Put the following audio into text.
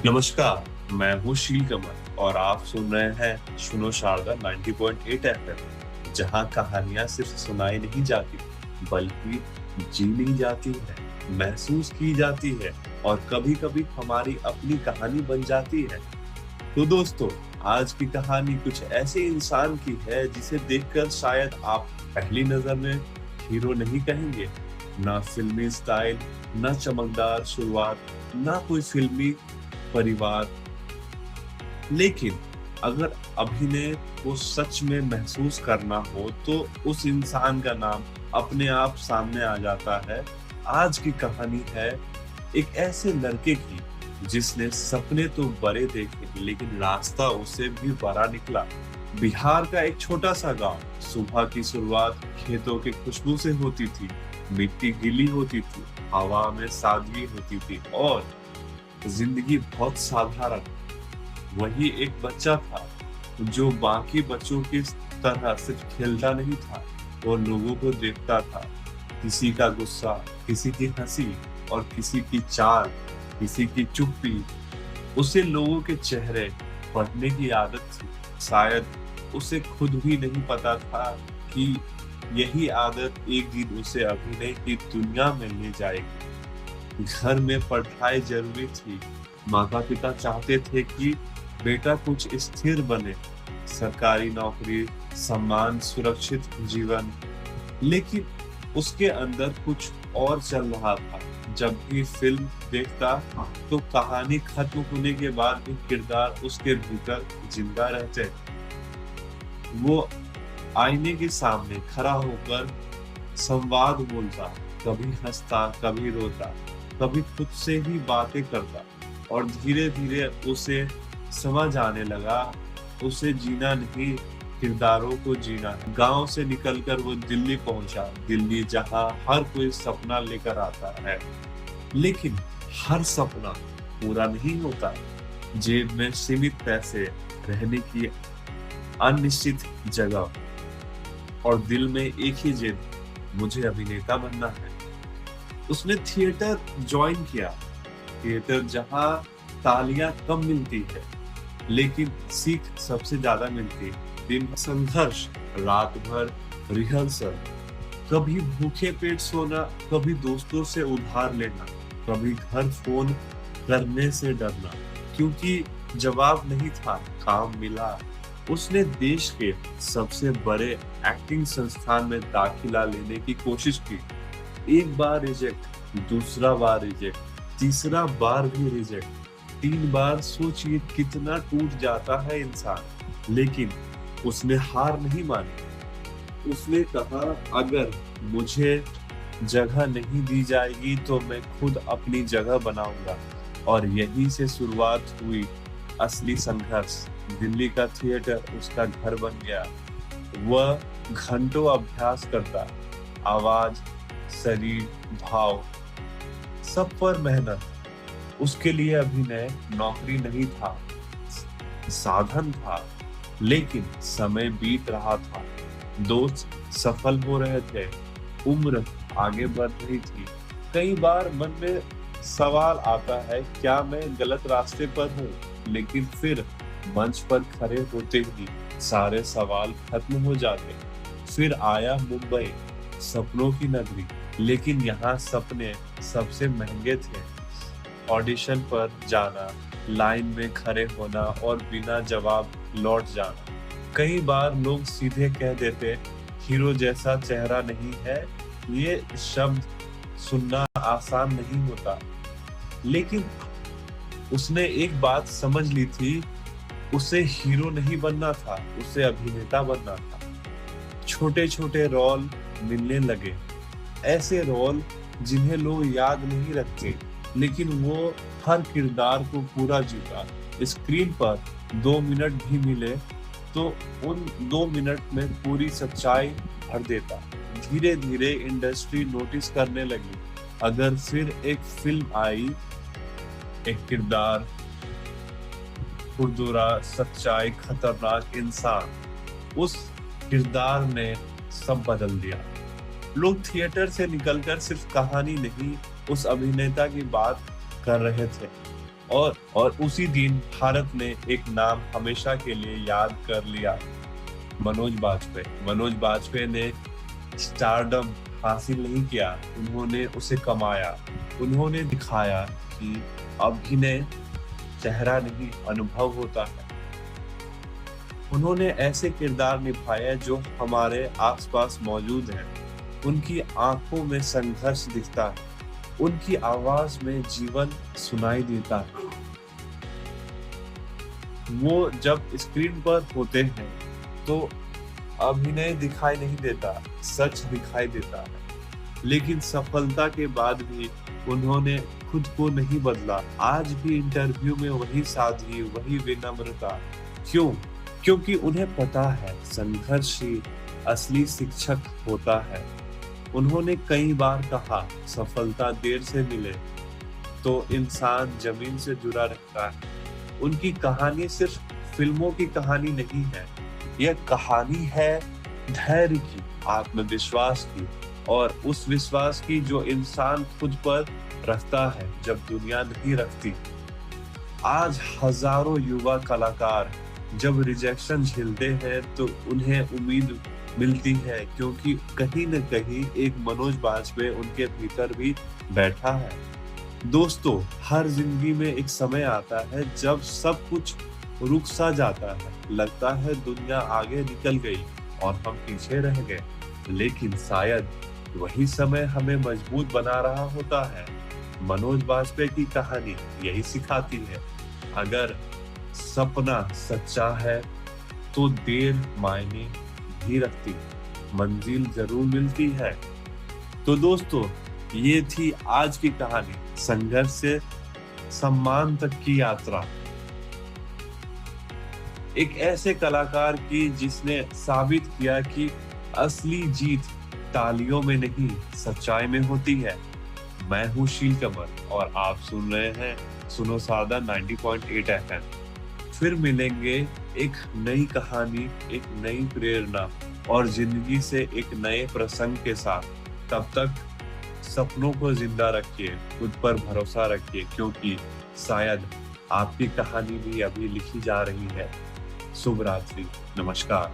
नमस्कार, मैं हूँ शील कमल और आप सुन रहे हैं सुनो शारदा 90.8 एफएम, जहाँ कहानियाँ सिर्फ सुनाई नहीं जाती, बल्कि जी ली जाती है, महसूस की जाती है और कभी-कभी हमारी अपनी कहानी बन जाती है। तो दोस्तों, आज की कहानी कुछ ऐसे इंसान की है जिसे देखकर शायद आप पहली नजर में हीरो नहीं कहेंगे। ना फिल्मी स्टाइल, ना चमकदार शुरुआत, ना कोई फिल्मी परिवार, लेकिन अगर अभिनय को सच में महसूस करना हो तो उस इंसान का नाम अपने आप सामने आ जाता है। आज की कहानी है एक ऐसे लड़के की जिसने सपने तो बड़े देखे लेकिन रास्ता उसे भी बड़ा निकला। बिहार का एक छोटा सा गांव, सुबह की शुरुआत खेतों की खुशबू से होती थी, मिट्टी गीली होती थी, हवा में सादगी होती थी और जिंदगी बहुत साधारण। वही एक बच्चा था जो बाकी बच्चों की तरह सिर्फ खेलता नहीं था, वो लोगों को देखता था। किसी का गुस्सा, किसी की हंसी और किसी की चाल, किसी की चुप्पी। उसे लोगों के चेहरे पढ़ने की आदत थी। शायद उसे खुद भी नहीं पता था कि यही आदत एक दिन उसे अभिनय की दुनिया में ले जाएगी। घर में पढ़ाई जरूरी थी। माता-पिता चाहते थे कि बेटा कुछ स्थिर बने, सरकारी नौकरी, सम्मान, सुरक्षित जीवन। लेकिन उसके अंदर कुछ और चल रहा था। जब भी फिल्म देखता तो कहानी खत्म होने के बाद भी किरदार उसके भीतर जिंदा रहते। वो आईने के सामने खड़ा होकर संवाद बोलता, कभी हंसता, कभी रोता, कभी खुद से ही बातें करता और धीरे-धीरे उसे समझ आने लगा, उसे जीना नहीं, किरदारों को जीना है। गाँव से निकलकर वो दिल्ली पहुंचा, दिल्ली जहां हर कोई सपना लेकर आता है, लेकिन हर सपना पूरा नहीं होता। जेब में सीमित पैसे, रहने की अनिश्चित जगह और दिल में एक ही जिद, मुझे अभिनेता बनना है। उसने थिएटर ज्वाइन किया, थिएटर जहां तालियां कम मिलती है लेकिन सीख सबसे ज्यादा मिलती है। दिन भर संघर्ष, रात भर रिहर्सल, कभी भूखे पेट सोना, कभी दोस्तों से उधार लेना, कभी घर फोन करने से डरना, क्योंकि जवाब नहीं था। काम मिला, उसने देश के सबसे बड़े एक्टिंग संस्थान में दाखिला लेने की कोशिश की। एक बार रिजेक्ट, दूसरा बार रिजेक्ट, तीसरा बार भी रिजेक्ट, 3 बार। सोचिए कितना टूट जाता है इंसान, लेकिन उसने हार नहीं मानी। उसने कहा, अगर मुझे जगह नहीं दी जाएगी तो मैं खुद अपनी जगह बनाऊंगा। और यहीं से शुरुआत हुई असली संघर्ष। दिल्ली का थिएटर उसका घर बन गया। वह घंटों अभ्यास करता, आवाज, शरीर, भाव, सब पर मेहनत। उसके लिए अभिनय नौकरी नहीं था, साधन था। लेकिन समय बीत रहा था, दोस्त सफल हो रहे थे, उम्र आगे बढ़ रही थी। कई बार मन में सवाल आता है, क्या मैं गलत रास्ते पर हूँ? लेकिन फिर मंच पर खड़े होते ही सारे सवाल खत्म हो जाते। फिर आया मुंबई, सपनों की नगरी, लेकिन यहाँ सपने सबसे महंगे थे। ऑडिशन पर जाना, लाइन में खड़े होना और बिना जवाब लौट जाना। कई बार लोग सीधे कह देते, हीरो जैसा चेहरा नहीं है। ये शब्द सुनना आसान नहीं होता, लेकिन उसने एक बात समझ ली थी, उसे हीरो नहीं बनना था, उसे अभिनेता बनना था। छोटे छोटे रोल मिलने लगे, ऐसे रोल जिन्हें लोग याद नहीं रखते, लेकिन वो हर किरदार को पूरा जीता। स्क्रीन पर 2 मिनट भी मिले तो उन 2 मिनट में पूरी सच्चाई भर देता। धीरे धीरे इंडस्ट्री नोटिस करने लगी। अगर फिर एक फिल्म आई, एक किरदार, खुरदुरा, सच्चाई, खतरनाक इंसान, उस किरदार ने सब बदल दिया। लोग थिएटर से निकलकर सिर्फ कहानी नहीं, उस अभिनेता की बात कर रहे थे। और उसी दिन भारत ने एक नाम हमेशा के लिए याद कर लिया, मनोज बाजपेयी। मनोज बाजपेयी ने स्टारडम हासिल नहीं किया, उन्होंने उसे कमाया। उन्होंने दिखाया कि अभिनय चेहरा नहीं, अनुभव होता है। उन्होंने ऐसे किरदार निभाए जो हमारे आसपास मौजूद हैं। उनकी आंखों में संघर्ष दिखता है, उनकी आवाज में जीवन सुनाई देता है। वो जब स्क्रीन पर होते हैं तो अभिनय दिखाई नहीं देता, सच दिखाई देता है। लेकिन सफलता के बाद भी उन्होंने खुद को नहीं बदला। आज भी इंटरव्यू में वही सादगी, वही विनम्रता। क्यों? क्योंकि उन्हें पता है संघर्ष ही असली शिक्षक होता है। उन्होंने कई बार कहा, सफलता देर से मिले तो इंसान जमीन से जुड़ा रहता है। उनकी कहानी सिर्फ फिल्मों की कहानी नहीं है, यह कहानी है धैर्य की, आत्मविश्वास की और उस विश्वास की जो इंसान खुद पर रखता है जब दुनिया नहीं रखती। आज हजारों युवा कलाकार जब रिजेक्शन झेलते हैं तो उन्हें उम्मीद मिलती है, क्योंकि कहीं न कहीं एक मनोज बाजपेयी उनके भीतर भी बैठा है। दोस्तों, हर जिंदगी में एक समय आता है जब सब कुछ रुक सा जाता है, लगता है दुनिया आगे निकल गई और हम पीछे रह गए। लेकिन शायद वही समय हमें मजबूत बना रहा होता है। मनोज बाजपेयी की कहानी यही सिखाती है, अगर सपना सच्चा है तो देर मायने नहीं रखती, मंजिल जरूर मिलती है। तो दोस्तों, ये थी आज की कहानी, संघर्ष से सम्मान तक की यात्रा। एक ऐसे कलाकार की जिसने साबित किया कि असली जीत तालियों में नहीं, सच्चाई में होती है। मैं हूँ शील कमर और आप सुन रहे हैं सुनो सादा 90.8 FM। फिर मिलेंगे एक नई कहानी, एक नई प्रेरणा और जिंदगी से एक नए प्रसंग के साथ। तब तक सपनों को जिंदा रखिए, खुद पर भरोसा रखिए, क्योंकि शायद आपकी कहानी भी अभी लिखी जा रही है। शुभ रात्रि, नमस्कार।